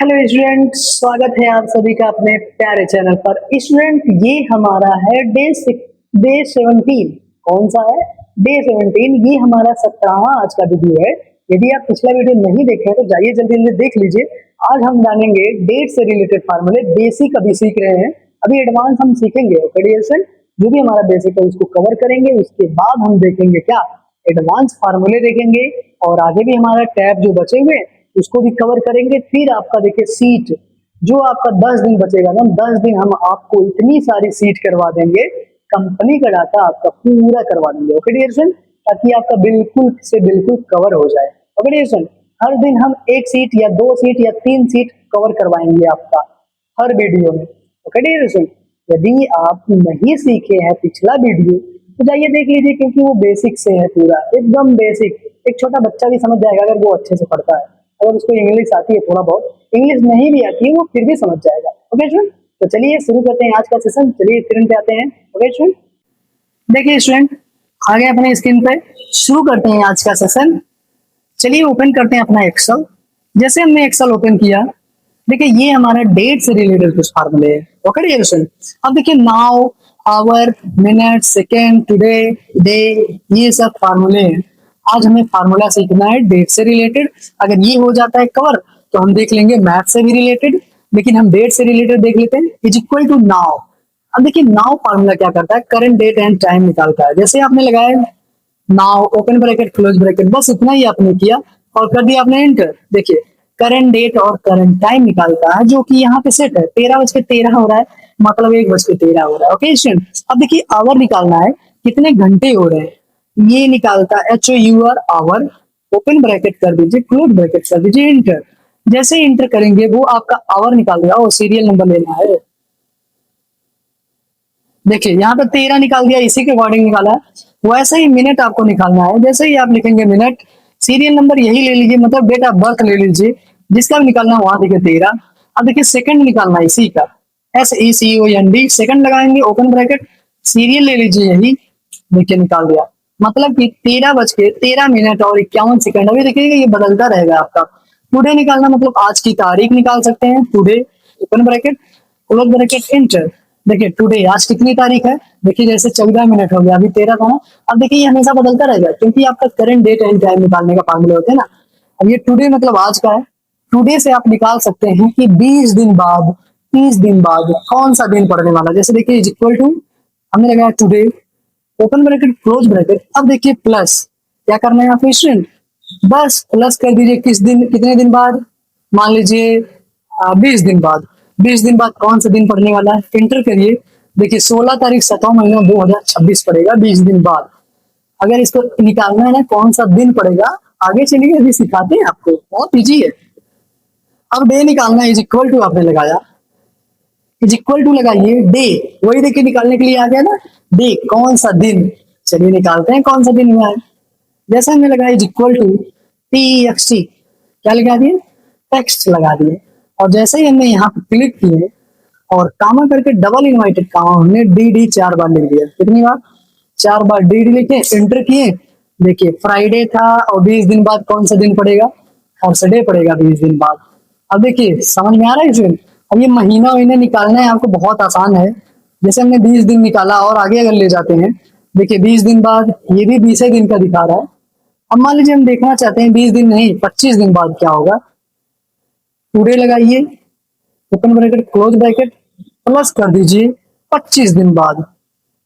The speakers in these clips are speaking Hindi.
हेलो स्टूडेंट, स्वागत है आप सभी का अपने प्यारे चैनल पर। स्टूडेंट, ये हमारा है डे 17। कौन सा है? डे 17। ये हमारा 17वां आज का वीडियो है। यदि आप पिछला वीडियो नहीं देखे हैं तो जाइए जल्दी जल्दी देख लीजिए। आज हम जानेंगे डेट से रिलेटेड फार्मूले। बेसिक अभी सीख रहे हैं, अभी एडवांस हम सीखेंगे। ओके डियर स्टूडेंट, जो भी हमारा बेसिक है उसको कवर करेंगे, उसके बाद हम देखेंगे क्या एडवांस फार्मूले देखेंगे, और आगे भी हमारा टैब जो बचे हुए उसको भी कवर करेंगे। फिर आपका देखिए सीट, जो आपका 10 दिन बचेगा ना, 10 दिन हम आपको इतनी सारी सीट करवा देंगे, कंपनी का डाटा आपका पूरा करवा देंगे। ओके डियर फ्रेंड, ताकि आपका बिल्कुल से बिल्कुल कवर हो जाए। ओके डियर फ्रेंड, हर दिन हम एक सीट या 2 सीट या 3 सीट कवर करवाएंगे आपका हर वीडियो में। ओके डियर फ्रेंड, यदि आप नहीं सीखे हैं पिछला वीडियो तो जाइए देख लीजिए, क्योंकि वो बेसिक से है, पूरा एकदम बेसिक। एक छोटा बच्चा भी समझ जाएगा अगर वो अच्छे से पढ़ता है। अगर उसको इंग्लिश आती है, थोड़ा बहुत इंग्लिश नहीं भी आती है, वो फिर भी समझ जाएगा। ओके स्टूडेंट, तो चलिए शुरू करते हैं आज का सेशन। चलिए स्क्रीन पे आते हैं। ओके स्टूडेंट, देखिए स्टूडेंट, आगे अपने स्क्रीन पे शुरू करते हैं आज का सेशन। चलिए ओपन करते हैं अपना एक्सेल। जैसे हमने एक्सेल ओपन किया, देखिए ये हमारा डेट से रिलेटेड कुछ फार्मूले है। ओके डियर स्टूडेंट, अब देखिए now, hour, minute, second, today, day, ये सब फार्मूले हैं। आज हमें फार्मूला सीखना है डेट से रिलेटेड। अगर ये हो जाता है कवर तो हम देख लेंगे मैथ से भी रिलेटेड, लेकिन हम डेट से रिलेटेड देख लेते हैं। Is equal to now. अब देखिए नाउ फार्मूला क्या करता है, करंट डेट एंड टाइम निकालता है। जैसे आपने लगाया now, open bracket, close bracket, बस इतना ही आपने किया और कर दिया आपने एंटर। देखिए करंट डेट और करंट टाइम निकालता है, जो कि यहाँ पे सेट है। 13:13 हो रहा है, मतलब 1:13 हो रहा है। ओके स्टूडेंट, अब देखिए आवर निकालना है, कितने घंटे हो रहे हैं, ये निकालता है HOUR आवर। ओपन ब्रैकेट कर दीजिए, क्लोज ब्रैकेट कर दीजिए, इंटर। जैसे इंटर करेंगे वो आपका आवर निकाल देगा। और सीरियल नंबर लेना है। देखिए यहाँ पे 13 निकाल दिया, इसी के अकॉर्डिंग निकाला है। वैसे ही मिनट आपको निकालना है। जैसे ही आप लिखेंगे मिनट, सीरियल नंबर यही ले लीजिए, मतलब डेट ऑफ बर्थ ले लीजिए, जिसका भी निकालना है। वहां देखिए 13। अब देखिए सेकंड निकालना है, इसी का SECOND, सेकंड लगाएंगे, ओपन ब्रैकेट, सीरियल ले लीजिए यही, देखिए निकाल दिया। मतलब कि 13:13 और 51 सेकंड। अभी देखिएगा ये बदलता रहेगा आपका। टुडे निकालना मतलब आज की तारीख निकाल सकते हैं, today, open bracket, close bracket, enter. देखिए टुडे आज कितनी तारीख है, देखिए जैसे 14 मिनट हो गया, अभी 13 था ना। अब देखिए ये हमेशा बदलता रहेगा, क्योंकि आपका करंट डेट एंड टाइम निकालने का फार्मूला होता है ना। अब ये टुडे मतलब आज का है। टुडे से आप निकाल सकते हैं कि 20 दिन बाद, 30 दिन बाद कौन सा दिन पड़ने वाला। जैसे देखिए इज इक्वल टू, हमने लगाया today, open bracket, close bracket. अब देखिए प्लस, क्या करना है यहाँ पे स्टूडेंट, बस प्लस कर दीजिए। किस दिन, कितने दिन बाद, मान लीजिए 20 दिन बाद। 20 दिन बाद कौन सा दिन पड़ने वाला है, इंटर करिए। देखिए 16 तारीख 7वां महीना 2026 पड़ेगा 20 दिन बाद। अगर इसको निकालना है ना कौन सा दिन पड़ेगा, आगे चलिए अभी सिखाते हैं आपको, बहुत इजी है। अब डे निकालना है, इज इक्वल टू आपने लगाया, इज इक्वल टू लगाइए डे, वही देखिए निकालने के लिए आ गया ना, डे कौन सा दिन। चलिए निकालते हैं कौन सा दिन हुआ है। जैसे हमने लगाया इज इक्वल टू TXT, क्या लगा दिए, टेक्स्ट लगा दिए। और जैसे ही हमने यहाँ पे क्लिक किए और कामा करके डबल इन्वाइटेड कामा, हमने DD 4 बार लिख दिया। कितनी बार, 4 बार DD लिखे, एंटर किए। देखिए फ्राइडे था और 20 दिन बाद कौन सा दिन पड़ेगा, थर्सडे पड़ेगा 20 दिन बाद। अब देखिए समझ में आ रहा है स्टूडेंट। अब ये महीना महीने निकालना है आपको, बहुत आसान है। जैसे हमने 20 दिन निकाला और आगे अगर ले जाते हैं, देखिए 20 दिन बाद ये भी 20 दिन का दिखा रहा है। अब मान लीजिए हम देखना चाहते हैं 20 दिन नहीं 25 दिन बाद क्या होगा। टुडे लगाइए, open bracket, close bracket, plus कर दीजिए 25 दिन बाद,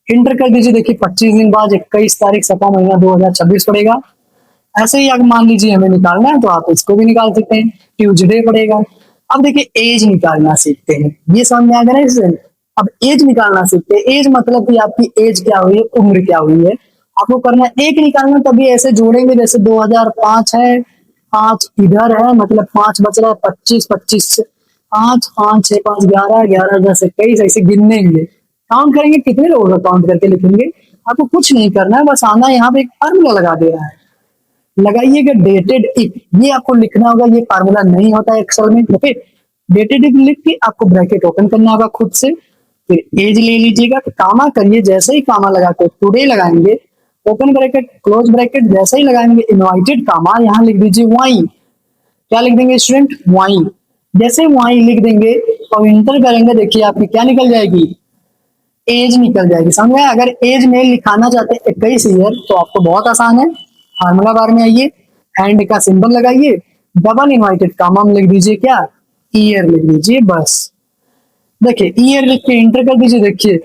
इंटर कर दीजिए। देखिए 25 दिन बाद 21 तारीख 7वां महीना 2026 पड़ेगा। ऐसे ही अगर मान लीजिए हमें निकालना है तो आप इसको भी निकाल सकते हैं, ट्यूजडे पड़ेगा। अब देखिए एज निकालना सीखते हैं, ये समझ में आ गया ना इससे। अब एज निकालना सीखते हैं। एज मतलब कि आपकी एज क्या हुई है, उम्र क्या हुई है, आपको करना है। एक निकालना तभी ऐसे जोड़ेंगे, जैसे 2005 है, 5 इधर है, मतलब 5 बच रहा है, 25, 25 से 5, 5, 6, 5, 11, 11, 10, 21, ऐसे गिनेंगे, काउंट करेंगे, कितने लोगों का काउंट करके लिखेंगे। आपको कुछ नहीं करना है, बस आना यहाँ पे एक फार्मूला लगा दे रहा है, लगाइएगा डेटेड इफ। ये आपको लिखना होगा, ये फार्मूला नहीं होता है एक्सेल में। ओके, डेटेड इफ लिख के आपको ब्रैकेट ओपन करना होगा खुद से, फिर एज ले लीजिएगा, कामा करिए। जैसे ही कामा लगा के टुडे लगाएंगे, ओपन ब्रैकेट, क्लोज ब्रैकेट, जैसे ही लगाएंगे इनवाइटेड कामा, यहाँ लिख दीजिए वाई। क्या लिख देंगे स्टूडेंट, वाई। जैसे वहां लिख देंगे और इंटर करेंगे, देखिए आपकी क्या निकल जाएगी, एज निकल जाएगी। समझ में आया? अगर एज में लिखाना चाहते हैं 21 ईयर तो आपको बहुत आसान है, फार्मूला बार में आइए, एंड का सिंबल लगाइए, डबल इनवर्टेड कामा में लिख दीजिए क्या, ईयर लिख दीजिए बस। देखिए ईयर लिख के इंटर कर दीजिए, देखिए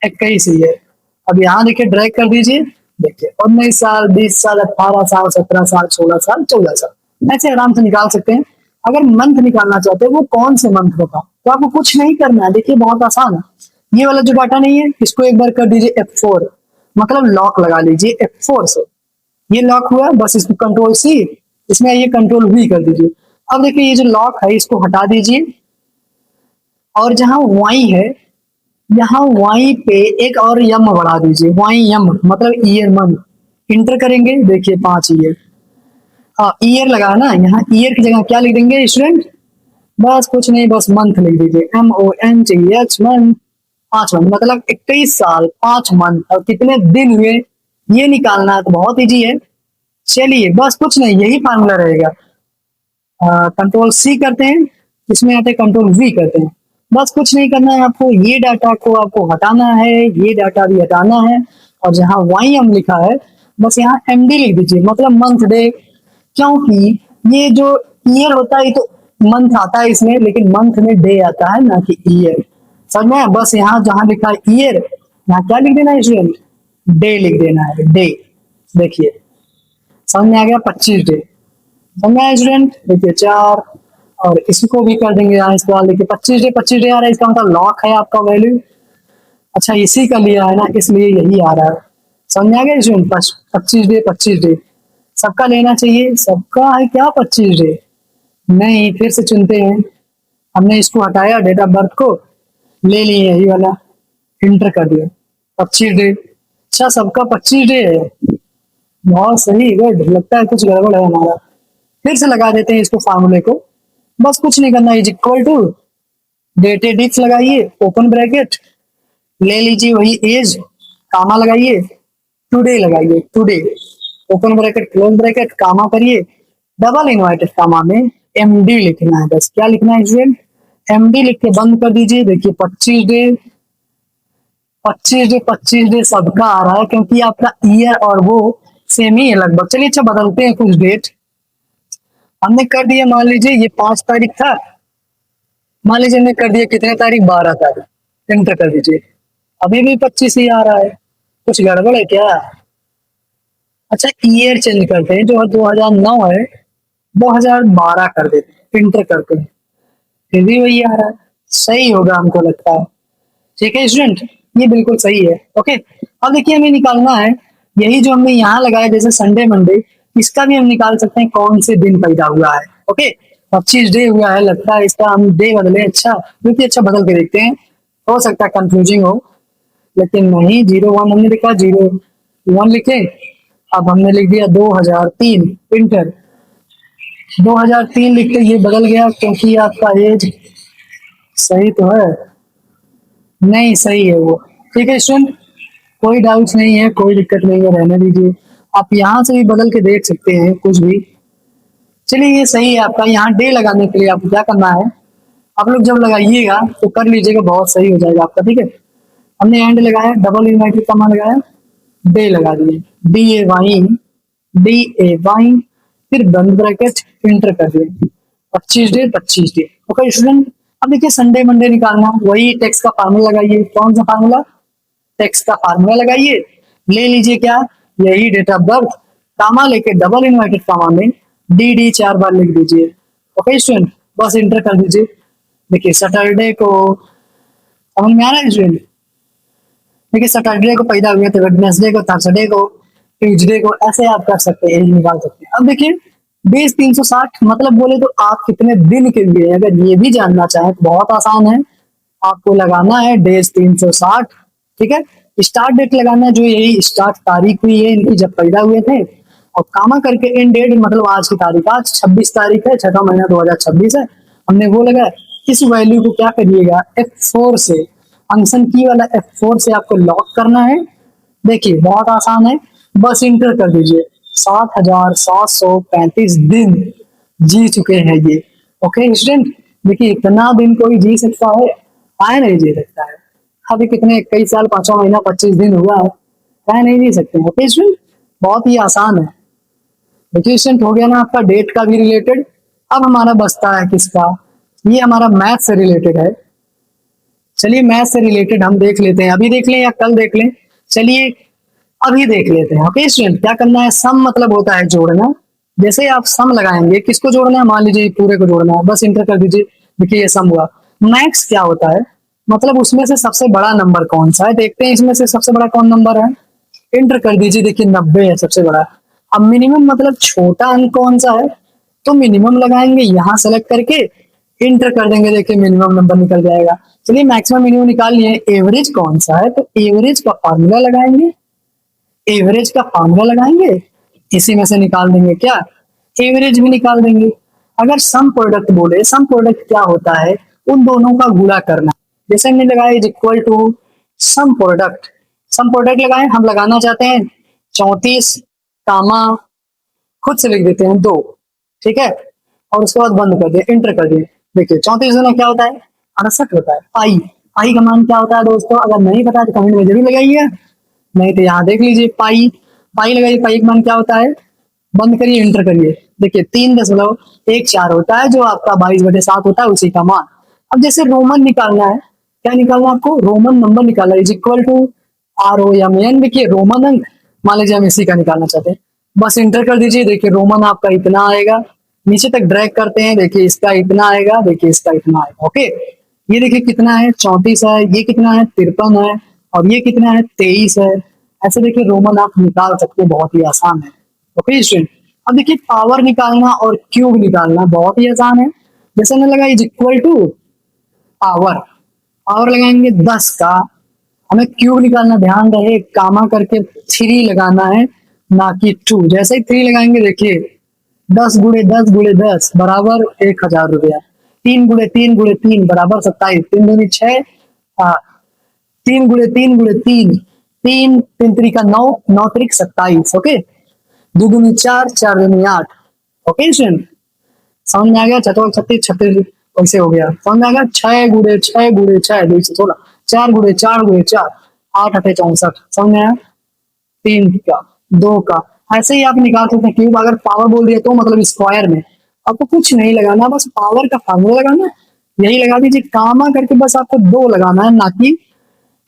21 ईयर। अब यहाँ देखिए ड्रैग कर दीजिए, देखिए 19 साल, 20 साल, 18 साल, 17 साल, 16 साल, 14 साल, ऐसे आराम से निकाल सकते हैं। अगर मंथ निकालना चाहते हैं वो कौन से मंथ होगा, तो आपको कुछ नहीं करना है, देखिए बहुत आसान है। ये वाला जो डाटा नहीं है इसको एक बार कर दीजिए F4, मतलब लॉक लगा लीजिए F4 से। ये लॉक हुआ, बस इसको कंट्रोल सी, इसमें ये कंट्रोल V कर दीजिए। अब देखिए ये जो लॉक है इसको हटा दीजिए, और जहां वाई है यहाँ वाई पे एक और यम बढ़ा दीजिए, वाई यम मतलब ईयर मंथ। इंटर करेंगे, देखिए 5 ईयर। हाँ ईयर लगा ना, यहाँ ईयर की जगह क्या लिख देंगे स्टूडेंट, बस कुछ नहीं, बस मंथ लिख दीजिए, MONTH मंथ। 5 मंथ मतलब 21 साल 5 मंथ, और कितने दिन हुए ये निकालना है, तो बहुत इजी है। चलिए बस कुछ नहीं, यही फार्मूला रहेगा। कंट्रोल सी करते हैं, इसमें आते कंट्रोल वी करते हैं। बस कुछ नहीं करना है आपको, ये डाटा को आपको हटाना है, ये डाटा भी हटाना है, और जहां वाई एम लिखा है बस यहाँ MD लिख दीजिए, मतलब मंथ डे। क्योंकि ये जो ईयर होता है ये तो मंथ आता है इसमें, लेकिन मंथ में डे आता है ना कि ईयर। समझ में आया? बस यहाँ जहां लिखा है ईयर, यहाँ क्या लिख देना है स्टूडेंट, डे लिख देना है, डे। देखिए समझ में आ गया, 25 डे। समझ में आया स्टूडेंट? देखिए 4, और इसको भी कर देंगे यहाँ, इसके बाद देखिए 25 डे, 25 डे आ रहा है, इसका मतलब लॉक है आपका वैल्यू। अच्छा इसी का लिया है ना, इसलिए यही आ रहा है। समझ में आ गया स्टूडेंट? 25 डे, 25 डे सबका लेना चाहिए, सबका है क्या 25 डे, नहीं फिर से चुनते हैं। हमने इसको हटाया डेट ऑफ बर्थ को, ले लिए यही वाला, इंटर कर दिया 25 डे। अच्छा सबका 25 डे है, बहुत सही, गुड। लगता है कुछ गड़बड़ है हमारा, फिर से लगा देते हैं इसको फार्मूले को। बस कुछ नहीं करना, is equal to dated if लगाइए, ओपन ब्रैकेट, ले लीजिए वही एज, कामा लगाइए, टुडे लगाइए, today, open bracket close bracket, comma करिए, डबल इनवर्टेड कामा में MD लिखना है। बस क्या लिखना है स्टूडेंट, MD लिख के बंद कर दीजिए। देखिए 25 डे, 25 डे, 25 डे सबका आ रहा है, क्योंकि आपका ईयर और वो सेम ही है लगभग। चलिए अच्छा बदलते हैं कुछ डेट, हमने कर दिया, मान लीजिए ये 5 तारीख था, मान लीजिए हमने कर दिया कितने तारीख, 12 तारीख, एंटर कर दीजिए। अभी भी 25 ही आ रहा है, कुछ गड़बड़ है क्या? अच्छा ईयर चेंज करते हैं, जो 2009 है 2012 कर देते हैं, इंटर करते हैं, फिर भी वही आ रहा है। सही होगा हमको लगता है, ठीक है स्टूडेंट, ये बिल्कुल सही है। ओके अब देखिए हमें निकालना है यही जो हमने यहाँ लगाया, जैसे संडे मंडे, इसका भी हम निकाल सकते हैं कौन से दिन पैदा हुआ है। ओके 25 डे हुआ है, लगता है इसका हम डे बदले। अच्छा क्योंकि अच्छा बदल के देखते हैं, हो सकता है कंफ्यूजिंग हो, लेकिन नहीं, 01 हमने लिखा, 01 लिखे। अब हमने लिख दिया 2003, इंटर। 2003 लिखते ये बदल गया, क्योंकि आपका एज सही तो है, नहीं सही है वो। ठीक है स्टूडेंट, कोई डाउट नहीं है, कोई दिक्कत नहीं है, रहने दीजिए। आप यहाँ से भी बदल के देख सकते हैं कुछ भी। चलिए ये सही है आपका। यहाँ डे लगाने के लिए आपको क्या करना है, आप लोग जब लगाइएगा तो कर लीजिएगा, बहुत सही हो जाएगा आपका। ठीक है हमने एंड लगाया, डबल यूनाइटेड कमा लगाया, डे लगा दिए, DAY, फिर बंद ब्रैकेट, इंटर कर दिए, 25 डे 25 डे। ओके स्टूडेंट अब देखिए संडे मंडे निकालना, वही टेक्स्ट का फार्मूला लगाइए। कौन सा फार्मूला, टेक्स्ट का फार्मूला लगाइए, ले लीजिए क्या, यही डेट ऑफ बर्थ, कामा लेके डबल इनवर्टेड कामा में DD 4 बार लिख दीजिए। ओके स्टूडेंट बस इंटर कर दीजिए। देखिए सैटरडे को, समझ में आ रहा है स्टूडेंट, देखिए सैटरडे को पैदा हुए थे, वेडनेसडे को, थर्सडे को, ट्यूजडे को, ऐसे आप कर सकते हैं, निकाल सकते हैं। अब देखिए डेज 360 मतलब बोले तो आप कितने दिन के लिए, अगर ये भी जानना चाहें तो बहुत आसान है, आपको लगाना है डेज 360। ठीक है स्टार्ट डेट लगाना है, जो यही स्टार्ट तारीख हुई है इनकी जब पैदा हुए थे, और कामा करके एंड डेट मतलब आज की तारीख, आज 26 तारीख है, 6वां महीना 2026 है, हमने वो लगा। इस वैल्यू को क्या करिएगा, F4 से, फंक्शन की वाला F4 से आपको लॉक करना है। देखिए बहुत आसान है, बस इंटर कर दीजिए, 7,735 दिन जी चुके हैं ये। ओके स्टूडेंट देखिए इतना दिन कोई जी सकता है? काहे नहीं जी सकता है? अभी कितने 21 साल 5वां महीना 25 दिन हुआ है, काहे नहीं जी सकते? ओके स्टूडेंट, बहुत ही आसान है। देखिए स्टूडेंट, हो गया ना आपका डेट का भी रिलेटेड। अब हमारा बचता है किसका? ये हमारा मैथ से रिलेटेड है। चलिए मैथ से रिलेटेड हम देख लेते हैं, अभी देख लें या कल देख लें? चलिए अभी देख लेते हैं। ओके स्टूडेंट, क्या करना है? सम मतलब होता है जोड़ना। जैसे आप सम लगाएंगे, किसको जोड़ना है? मान लीजिए पूरे को जोड़ना है, बस इंटर कर दीजिए। देखिए ये सम हुआ। मैक्स क्या होता है? मतलब उसमें से सबसे बड़ा नंबर कौन सा है? देखते हैं इसमें से सबसे बड़ा कौन नंबर है। इंटर कर दीजिए, देखिए 90 है सबसे बड़ा। अब मिनिमम मतलब छोटा अंक कौन सा है? तो मिनिमम लगाएंगे, यहाँ सेलेक्ट करके इंटर कर देंगे, देखिए मिनिमम नंबर निकल जाएगा। चलिए मैक्सिमम मिनिमम निकाल लिए। एवरेज कौन सा है? तो एवरेज का फॉर्मूला लगाएंगे, एवरेज का फॉर्मूला लगाएंगे, इसी में से निकाल देंगे क्या? एवरेज भी निकाल देंगे। अगर सम प्रोडक्ट बोले, सम प्रोडक्ट क्या होता है? उन दोनों का गुणा करना। जैसे हमने लगाया is equal to sum product, sum product लगाए, हम लगाना चाहते हैं 34 कामा, खुद से लिख देते हैं 2, ठीक है, और उसके बाद बंद कर दिए, इंटर कर दिए। देखिए 34 गुना क्या होता है? 68 होता है। पाई, पाई का मान क्या होता है दोस्तों? अगर नहीं पता तो कमेंट में जरूर लगाइए, नहीं तो यहाँ देख लीजिए। पाई, पाई लगाइए, पाई का मान क्या होता है? बंद करिए, इंटर करिए। देखिए 3.14 होता है, जो आपका 22/7 होता है, उसी का मान। अब जैसे रोमन निकालना है, क्या निकालना है आपको? रोमन नंबर निकालना है, इज इक्वल टू ROMN। देखिए रोमन अंक, मान लीजिए हम इसी का निकालना चाहते हैं, बस इंटर कर दीजिए। देखिए रोमन आपका इतना आएगा, नीचे तक ड्रैग करते हैं, देखिए इसका इतना आएगा, देखिए इसका इतना आएगा। ओके, ये देखिए कितना है? 34 है, ये कितना है? 53 है, और ये कितना है? 23 है। ऐसे देखिए रोमन आप निकाल सकते हैं, बहुत ही आसान है। ओके स्टूडेंट, अब देखिए पावर निकालना और क्यूब निकालना बहुत ही आसान है। जैसे हमने लगा is equal to power, power लगाएंगे 10 का, हमें क्यूब निकालना, ध्यान रहे कामा करके 3 लगाना है, ना कि 2। जैसे ही 3 लगाएंगे, देखिए 10 × 10 × 10 बराबर 1000 रुपया। 3 × 3 × 3 बराबर 27, 3 दूनी 6, 3 × 3 × 3, 3 3 का 9, 9 3 27। ओके, 2 दूनी 4, 4 दूनी 8। ओके स्टूडेंट, समझ में आ गया? 4 36 36 कैसे हो गया? समझ में आ गया? 6 × 6 × 6 216, 4 × 4 × 4 8 8 64। समझ में आया? 3 का 2 का, ऐसे ही आप निकाल सकते हैं क्यूब। अगर पावर बोल दिया तो मतलब स्क्वायर में आपको कुछ नहीं लगाना, बस पावर का फार्मूला लगाना है, यही लगा दीजिए। कामा करके बस आपको 2 लगाना है, ना कि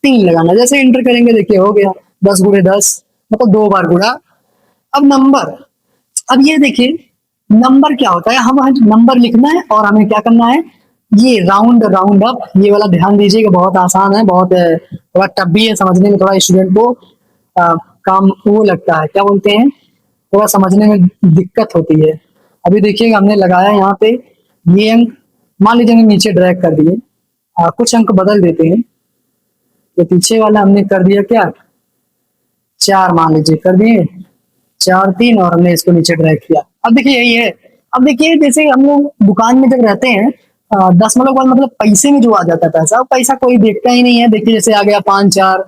3 लगाना। जैसे इंटर करेंगे, देखिए हो गया 10 × 10, मतलब 2 बार गुणा। अब नंबर, अब ये देखिए नंबर क्या होता है? हम नंबर लिखना है और हमें क्या करना है? ये राउंड राउंड अप, ये वाला ध्यान दीजिएगा, बहुत आसान है, बहुत थोड़ा टफ भी है समझने में, थोड़ा स्टूडेंट को काम वो लगता है, क्या बोलते हैं, थोड़ा समझने में दिक्कत होती है। अभी देखिएगा हमने लगाया यहाँ पे ये अंक, मान लीजिए हमने नीचे ड्रैग कर दिए, कुछ अंक बदल देते हैं। तो पीछे वाला हमने कर दिया क्या? 4 मान लीजिए कर दिए, 4 3, और हमने इसको नीचे ड्रैग किया। अब देखिए यही है। अब देखिए जैसे हम लोग दुकान में जब रहते हैं, 10 मतलब पैसे में जो आ जाता है पैसा, पैसा कोई देखता ही नहीं है। देखिए जैसे आ गया 5 4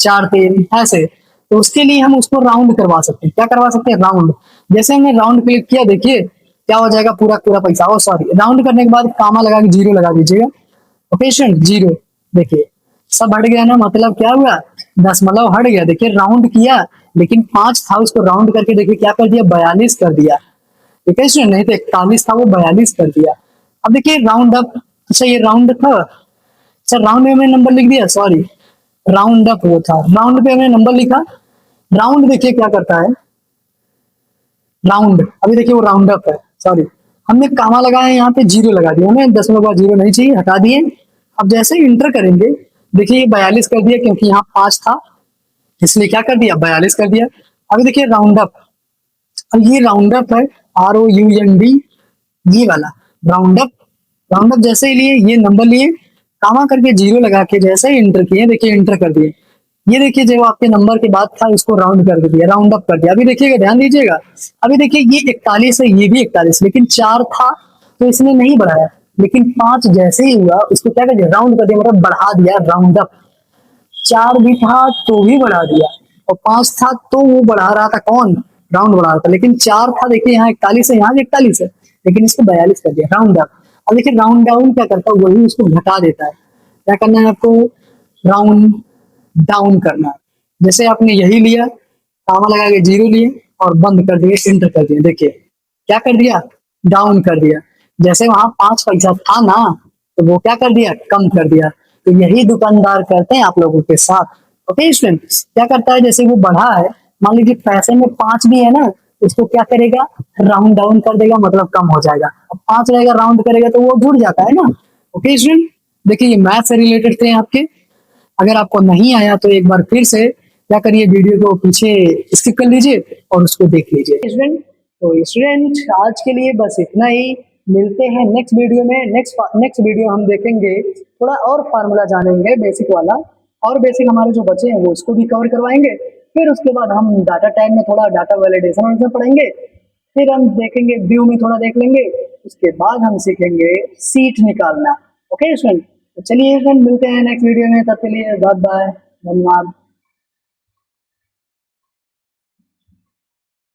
4 3 ऐसे, तो उसके लिए हम उसको राउंड करवा सकते हैं। क्या करवा सकते हैं? राउंड। जैसे हमने राउंड क्लिक किया, देखिए क्या हो जाएगा? पूरा पूरा पैसा, ओ सॉरी, राउंड करने के बाद कामा लगा के 0 लगा दीजिएगा। Okay student, 0। देखिए सब हट गया ना, मतलब क्या हुआ? 10 हट गया। देखिए राउंड किया, लेकिन 5 था, उसको राउंड करके देखिए क्या कर दिया? 42 कर दिया। ठीक है स्टूडेंट, नहीं तो 41 था, वो 42 कर दिया। अब देखिए राउंड अप, अच्छा ये राउंड था, अच्छा राउंड में हमने नंबर लिख दिया, सॉरी राउंड अप वो था, राउंड पे हमने नंबर लिखा। राउंड देखिए क्या करता है? राउंड, अभी देखिए वो राउंड अप है, सॉरी हमने कामा लगाया, यहाँ पे 0 लगा दिया, हमें 0.0 नहीं चाहिए, हटा दिए। अब जैसे ही इंटर करेंगे, देखिए ये 42 कर दिया, क्योंकि यहाँ 5 था, इसलिए क्या कर दिया? 42 कर दिया। अभी देखिए राउंड अप, अब ये राउंड अप है, ROUND, ये वाला राउंड अप। राउंड अप जैसे ही लिए, ये नंबर लिए, कामा करके 0 लगा के जैसे ही इंटर किए, देखिए इंटर कर दिए, ये देखिए जो आपके नंबर के बाद था, इसको राउंड कर दिया, राउंड अप कर दिया। अभी देखिएगा, ध्यान दीजिएगा, अभी देखिए ये 41 है, ये भी 41, लेकिन 4 था तो इसने नहीं बढ़ाया, लेकिन 5 जैसे ही हुआ, उसको क्या कर दिया? राउंड कर दिया, मतलब बढ़ा दिया, राउंड अप। 4 भी था तो भी बढ़ा दिया, और 5 था तो वो बढ़ा रहा था, कौन? राउंड बढ़ा रहा था। लेकिन 4 था, देखिए यहाँ 41 है, यहाँ भी 41 है, लेकिन इसको 42 कर दिया, राउंड अप। अब देखिए राउंड डाउन क्या करता है, वही उसको घटा देता है। क्या करना है आपको, राउंड डाउन करना है। जैसे आपने यही लिया, कामा लगा के जीरो लिए और बंद कर दिए, एंटर कर दिए, देखिए क्या कर दिया, डाउन कर दिया। जैसे वहां 5 पैसा था ना, तो वो क्या कर दिया, कम कर दिया। तो यही दुकानदार करते हैं आप लोगों के साथ। ओके स्टूडेंट, क्या करता है, जैसे वो बढ़ा है, मान लीजिए पैसे में 5 भी है ना, इसको क्या करेगा, राउंड डाउन कर देगा, मतलब कम हो जाएगा। अब 5 रहेगा, राउंड करेगा तो वो जुड़ जाता है ना। ओके स्टूडेंट, देखिए ये मैथ से रिलेटेड थे आपके। अगर आपको नहीं आया तो एक बार फिर से क्या करिए, वीडियो को पीछे स्किप कर लीजिए और उसको देख लीजिए स्टूडेंट। तो स्टूडेंट आज के लिए बस इतना ही, मिलते हैं नेक्स्ट वीडियो में। नेक्स्ट वीडियो हम देखेंगे, थोड़ा और फार्मूला जानेंगे बेसिक वाला, और बेसिक हमारे जो बचे हैं वो उसको भी कवर करवाएंगे। फिर उसके बाद हम डाटा टाइप में थोड़ा डाटा वैलिडेशन पढ़ेंगे। फिर हम देखेंगे व्यू में थोड़ा देख लेंगे, उसके बाद हम सीखेंगे सीट निकालना। ओके स्टूडेंट, तो चलिए फ्रेंड मिलते हैं नेक्स्ट वीडियो में, तब के लिए बाय बाय, धन्यवाद।